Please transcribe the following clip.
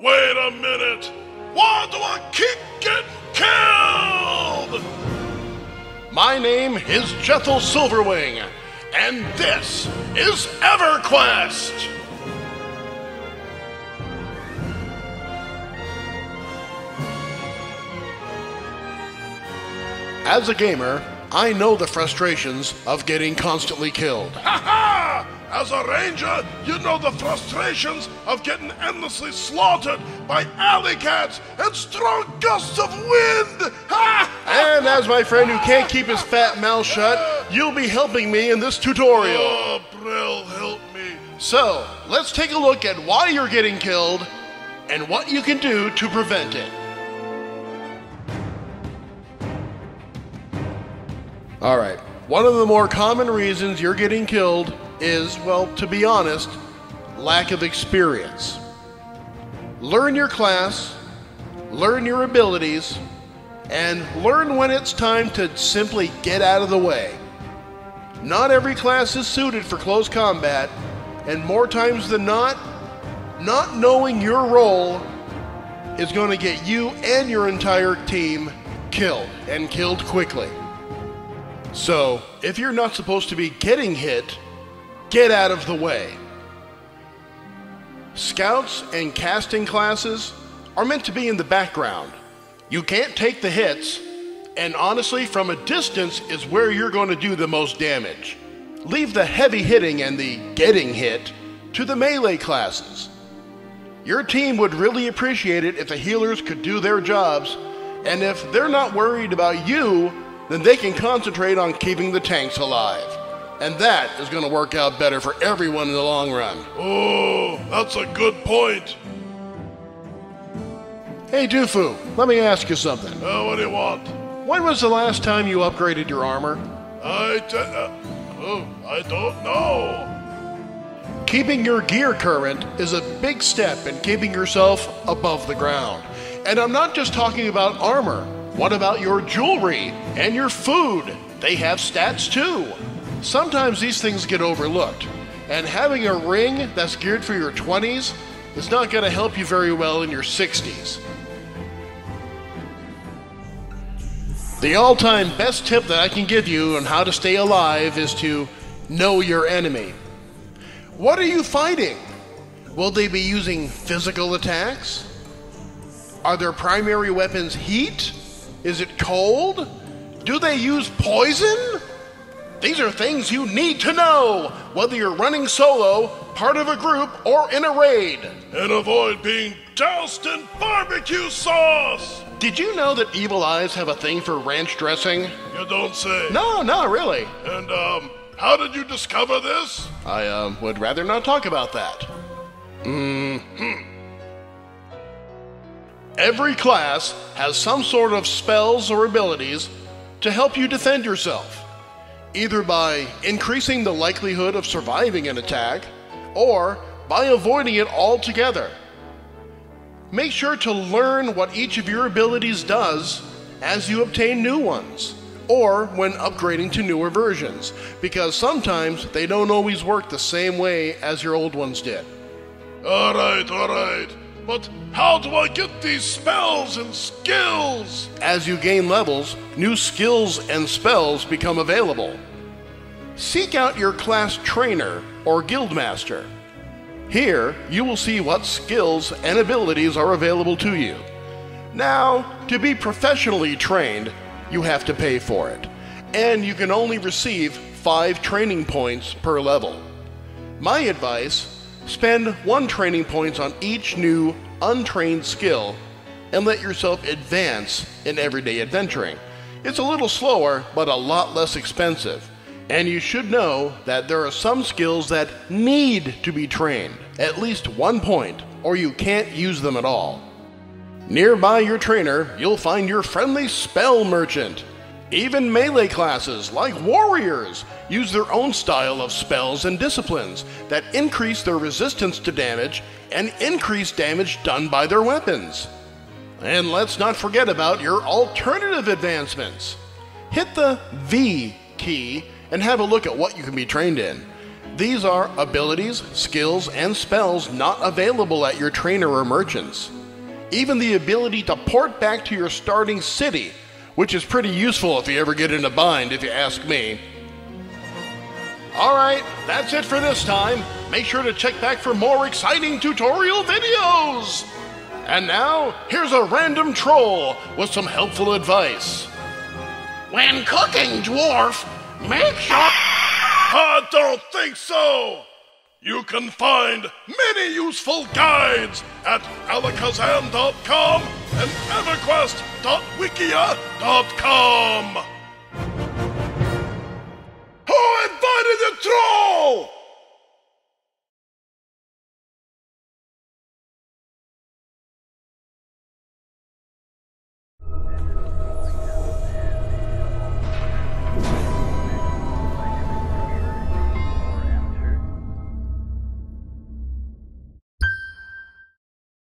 Wait a minute! Why do I keep getting killed? My name is Jethal Silverwing, and this is EverQuest! As a gamer, I know the frustrations of getting constantly killed. Ha ha! As a ranger, you know the frustrations of getting endlessly slaughtered by alley cats and strong gusts of wind! Ha! And as my friend who can't keep his fat mouth shut, you'll be helping me in this tutorial. Oh, Brill, help me. So, let's take a look at why you're getting killed and what you can do to prevent it. Alright, one of the more common reasons you're getting killed is, well, to be honest, lack of experience. Learn your class, learn your abilities, and learn when it's time to simply get out of the way. Not every class is suited for close combat, and more times than not knowing your role is going to get you and your entire team killed, and killed quickly. So, if you're not supposed to be getting hit, get out of the way. Scouts and casting classes are meant to be in the background. You can't take the hits, and honestly, from a distance is where you're going to do the most damage. Leave the heavy hitting and the getting hit to the melee classes. Your team would really appreciate it if the healers could do their jobs, and if they're not worried about you, then they can concentrate on keeping the tanks alive. And that is going to work out better for everyone in the long run. Oh, that's a good point. Hey Dufu, let me ask you something. What do you want? When was the last time you upgraded your armor? I don't know. Keeping your gear current is a big step in keeping yourself above the ground. And I'm not just talking about armor. What about your jewelry and your food? They have stats too. Sometimes these things get overlooked, and having a ring that's geared for your 20s is not going to help you very well in your 60s. The all-time best tip that I can give you on how to stay alive is to know your enemy. What are you fighting? Will they be using physical attacks? Are their primary weapons heat? Is it cold? Do they use poison? These are things you need to know, whether you're running solo, part of a group, or in a raid. And avoid being doused in barbecue sauce! Did you know that evil eyes have a thing for ranch dressing? You don't say. No, not really. And, how did you discover this? I, would rather not talk about that. Every class has some sort of spells or abilities to help you defend yourself, either by increasing the likelihood of surviving an attack, or by avoiding it altogether. Make sure to learn what each of your abilities does as you obtain new ones, or when upgrading to newer versions, because sometimes they don't always work the same way as your old ones did. Alright. But how do I get these spells and skills? As you gain levels, new skills and spells become available. Seek out your class trainer or guildmaster. Here, you will see what skills and abilities are available to you. Now, to be professionally trained, you have to pay for it, and you can only receive 5 training points per level. My advice: spend 1 training points on each new, untrained skill and let yourself advance in everyday adventuring. It's a little slower, but a lot less expensive. And you should know that there are some skills that need to be trained, at least 1 point, or you can't use them at all. Nearby your trainer, you'll find your friendly spell merchant. Even melee classes, like warriors, use their own style of spells and disciplines that increase their resistance to damage and increase damage done by their weapons. And let's not forget about your alternative advancements. Hit the V key and have a look at what you can be trained in. These are abilities, skills, and spells not available at your trainer or merchants. Even the ability to port back to your starting city, which is pretty useful if you ever get in a bind, if you ask me. Alright, that's it for this time. Make sure to check back for more exciting tutorial videos! And now, here's a random troll with some helpful advice. When cooking, dwarf, make sure... I don't think so! You can find many useful guides at alakazam.com and everquest.wikia.com. Who invited the troll?